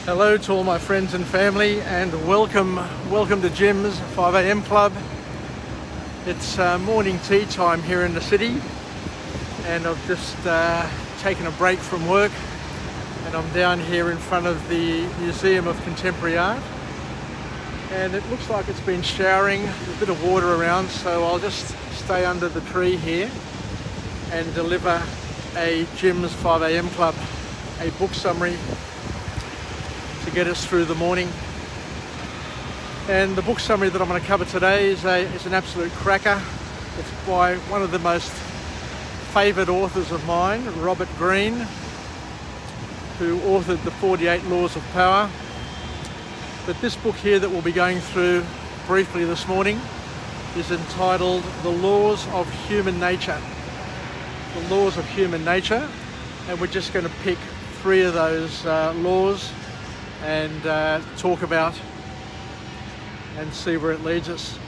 Hello to all my friends and family, and welcome to Jim's 5 a.m. club. It's morning tea time here in the city, and I've just taken a break from work, and I'm down here in front of the Museum of Contemporary Art, and it looks like it's been showering, there's a bit of water around, so I'll just stay under the tree here and deliver a Jim's 5 a.m. club, a book summary to get us through the morning. And the book summary that I'm going to cover today is an absolute cracker. It's by one of the most favoured authors of mine, Robert Greene, who authored the 48 Laws of Power. But this book here that we'll be going through briefly this morning is entitled The Laws of Human Nature. The Laws of Human Nature, and we're just going to pick 3 of those laws and talk about and see where it leads us.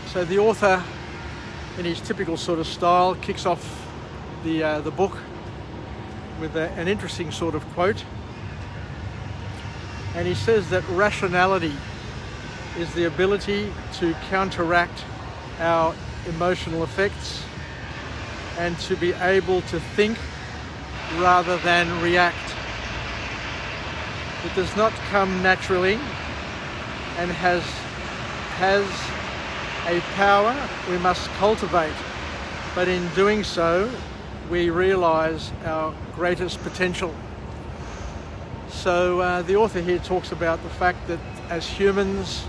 So the author, in his typical sort of style, kicks off the book with an interesting sort of quote, and he says that rationality is the ability to counteract our emotional effects and to be able to think rather than react. It does not come naturally and has a power we must cultivate, but in doing so we realise our greatest potential. So the author here talks about the fact that as humans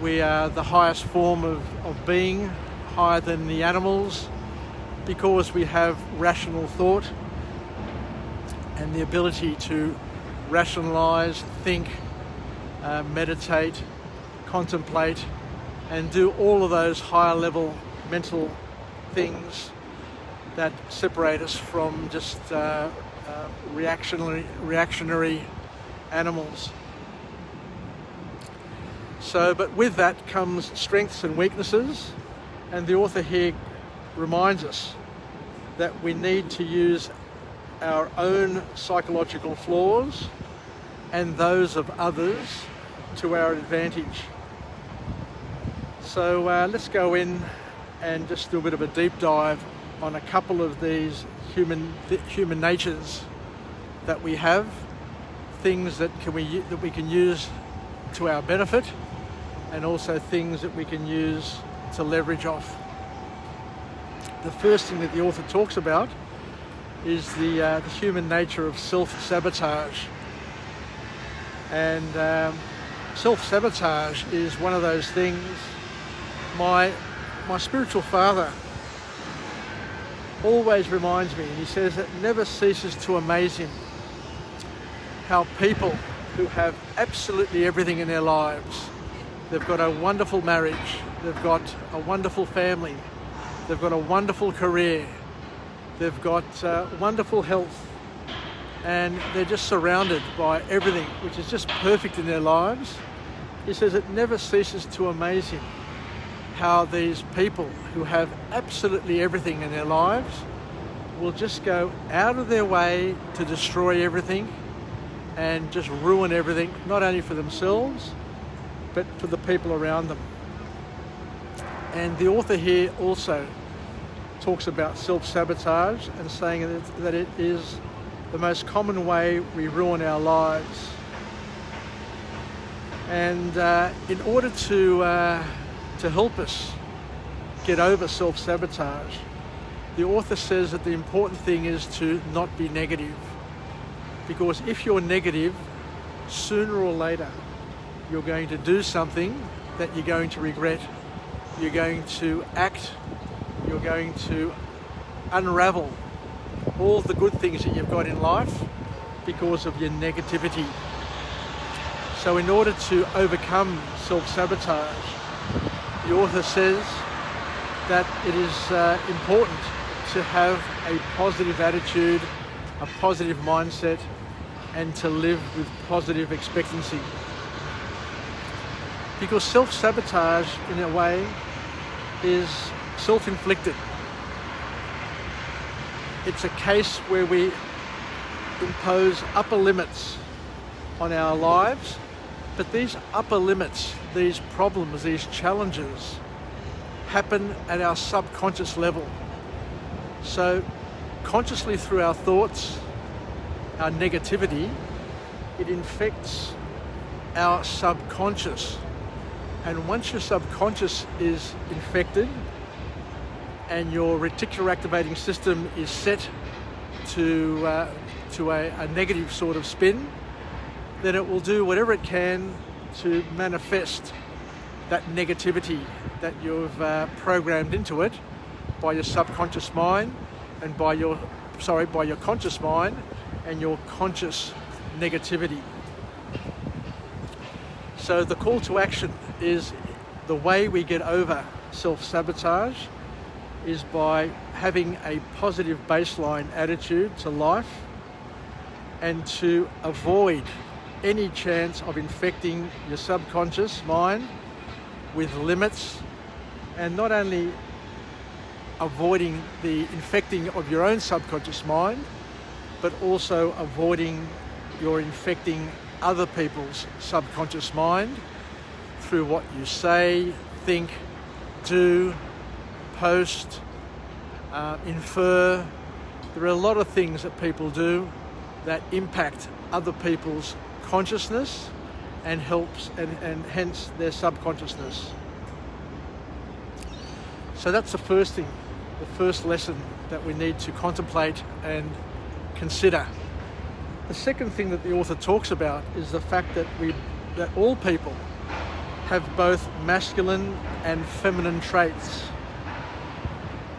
we are the highest form of being, higher than the animals, because we have rational thought and the ability to rationalise, think, meditate, contemplate, and do all of those higher level mental things that separate us from just reactionary animals. So, but with that comes strengths and weaknesses, and the author here reminds us that we need to use our own psychological flaws and those of others to our advantage. So let's go in and just do a bit of a deep dive on a couple of these human natures that we have, things that we can use to our benefit, and also things that we can use to leverage off. The first thing that the author talks about is the human nature of self-sabotage. And self-sabotage is one of those things. My spiritual father always reminds me, and he says it never ceases to amaze him, how people who have absolutely everything in their lives, they've got a wonderful marriage, they've got a wonderful family, they've got a wonderful career, they've got wonderful health, and they're just surrounded by everything which is just perfect in their lives. He says it never ceases to amaze him how these people who have absolutely everything in their lives will just go out of their way to destroy everything and just ruin everything, not only for themselves but for the people around them. And the author here also talks about self-sabotage and saying that it is the most common way we ruin our lives. And in order to help us get over self-sabotage, the author says that the important thing is to not be negative. Because if you're negative, sooner or later, you're going to do something that you're going to regret. You're going to act, you're going to unravel all the good things that you've got in life because of your negativity. So in order to overcome self-sabotage, the author says that it is important to have a positive attitude, a positive mindset, and to live with positive expectancy. Because self-sabotage, in a way, is self-inflicted. It's a case where we impose upper limits on our lives, but these upper limits, these problems, these challenges happen at our subconscious level. So consciously through our thoughts, our negativity, it infects our subconscious. And once your subconscious is infected and your reticular activating system is set to a negative sort of spin, then it will do whatever it can to manifest that negativity that you've programmed into it by your subconscious mind and by your conscious mind and your conscious negativity. So the call to action is the way we get over self-sabotage is by having a positive baseline attitude to life and to avoid any chance of infecting your subconscious mind with limits, and not only avoiding the infecting of your own subconscious mind, but also avoiding your infecting other people's subconscious mind through what you say, think, do, post, infer. There are a lot of things that people do that impact other people's consciousness and helps and hence their subconsciousness. So that's the first thing, the first lesson that we need to contemplate and consider. The second thing that the author talks about is the fact that all people have both masculine and feminine traits,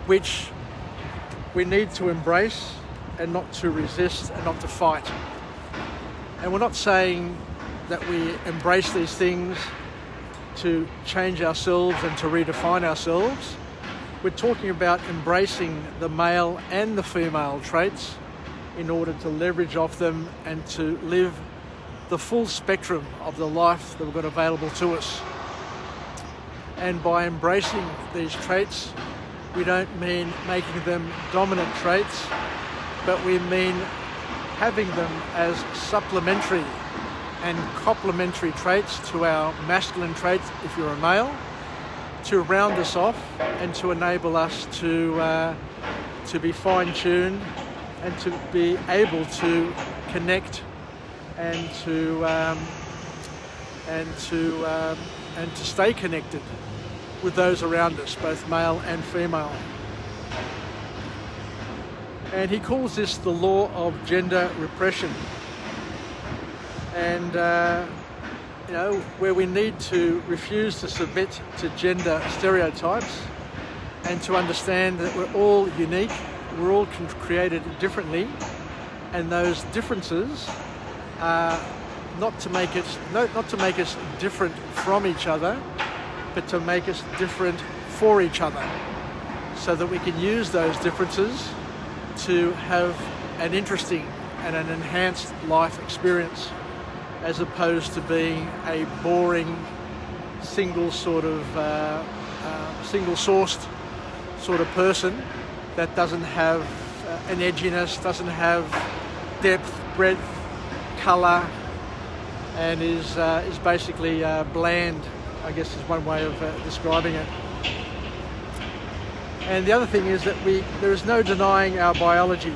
which we need to embrace and not to resist and not to fight. And we're not saying that we embrace these things to change ourselves and to redefine ourselves. We're talking about embracing the male and the female traits in order to leverage off them and to live the full spectrum of the life that we've got available to us. And by embracing these traits, we don't mean making them dominant traits, but we mean having them as supplementary and complementary traits to our masculine traits if you're a male, to round us off and to enable us to be fine-tuned and to be able to connect and to stay connected with those around us, both male and female. And he calls this the Law of Gender Repression. And where we need to refuse to submit to gender stereotypes and to understand that we're all unique, we're all created differently, and those differences are not to make us different from each other, but to make us different for each other, so that we can use those differences to have an interesting and an enhanced life experience, as opposed to being a boring, single-sourced sort of person that doesn't have an edginess, doesn't have depth, breadth, colour, and is basically bland, I guess is one way of describing it. And the other thing is that there is no denying our biology,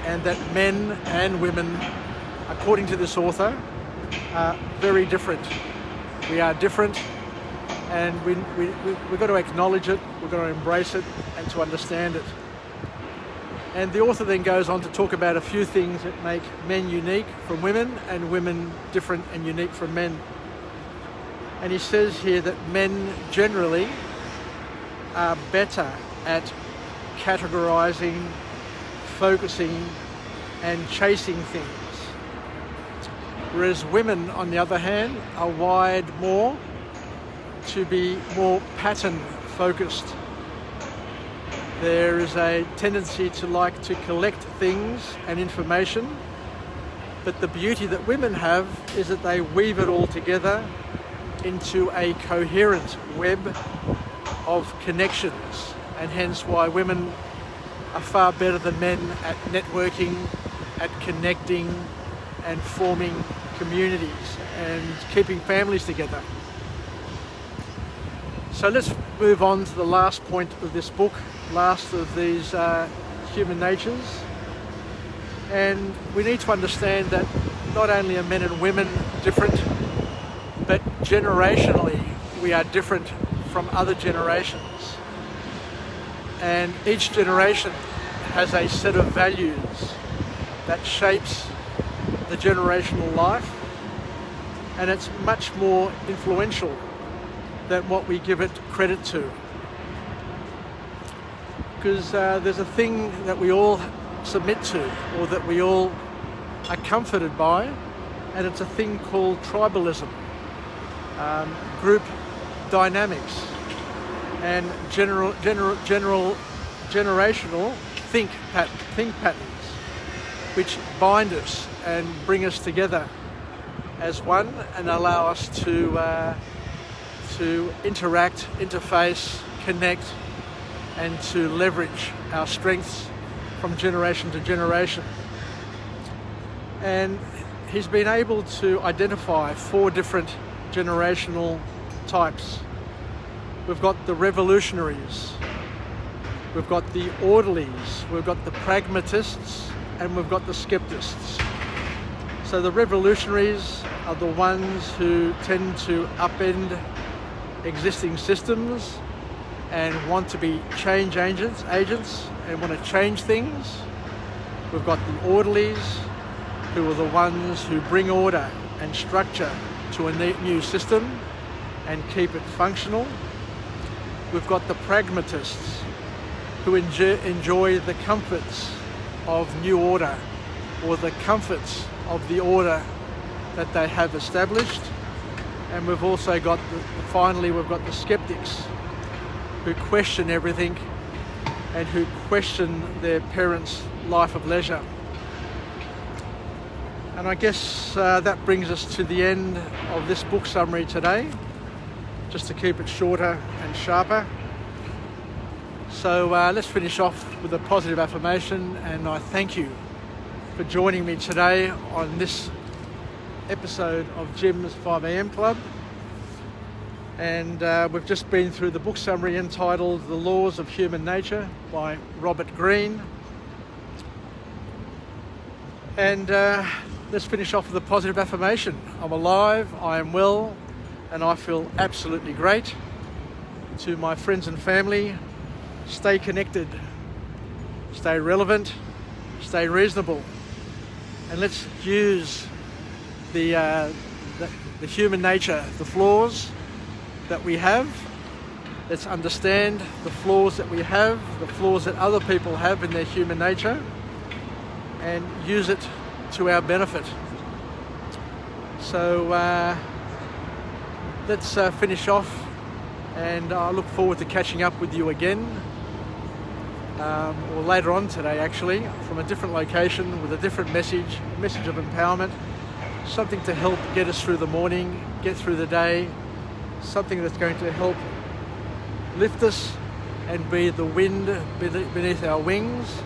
and that men and women, according to this author, are very different. We are different, and we've got to acknowledge it, we've got to embrace it, and to understand it. And the author then goes on to talk about a few things that make men unique from women and women different and unique from men. And he says here that men generally are better at categorizing, focusing, and chasing things. Whereas women, on the other hand, are wired more to be more pattern focused. There is a tendency to like to collect things and information, but the beauty that women have is that they weave it all together into a coherent web of connections, and hence why women are far better than men at networking, at connecting, and forming communities and keeping families together. So let's move on to the last point of this book, last of these human natures. And we need to understand that not only are men and women different, but generationally we are different from other generations. And each generation has a set of values that shapes the generational life, and it's much more influential than what we give it credit to. Because there's a thing that we all submit to, or that we all are comforted by, and it's a thing called tribalism, group dynamics, and generational think patterns, which bind us and bring us together as one and allow us to interact, interface, connect, and to leverage our strengths from generation to generation. And he's been able to identify 4 different generational types. We've got the revolutionaries, we've got the orderlies, we've got the pragmatists, and we've got the skeptists. So the revolutionaries are the ones who tend to upend existing systems and want to be change agents and want to change things. We've got the orderlies, who are the ones who bring order and structure to a new system and keep it functional. We've got the pragmatists, who enjoy the comforts of new order, or the comforts of the order that they have established. And we've also got, finally, we've got the skeptics, who question everything and who question their parents' life of leisure. And I guess that brings us to the end of this book summary today, just to keep it shorter and sharper. So let's finish off with a positive affirmation, and I thank you for joining me today on this episode of Jim's 5am Club. And we've just been through the book summary entitled The Laws of Human Nature by Robert Greene. And let's finish off with a positive affirmation. I'm alive, I am well, and I feel absolutely great. To my friends and family, stay connected, stay relevant, stay reasonable, and let's use the human nature, the flaws that we have. Let's understand the flaws that we have, the flaws that other people have in their human nature, and use it to our benefit. So let's finish off, and I look forward to catching up with you again, or later on today actually, from a different location with a different message of empowerment, something to help get us through the morning, get through the day, something that's going to help lift us and be the wind beneath our wings,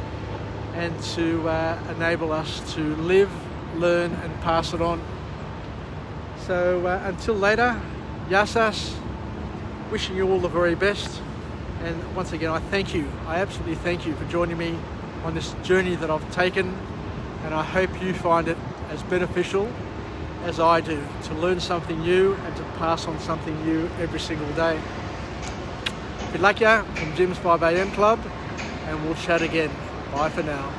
and to enable us to live, learn and pass it on. So until later, Yasas, wishing you all the very best. And once again, I absolutely thank you for joining me on this journey that I've taken, and I hope you find it as beneficial as I do, to learn something new and to pass on something new every single day. Good luck ya from Jim's 5am Club, and we'll chat again. Bye for now.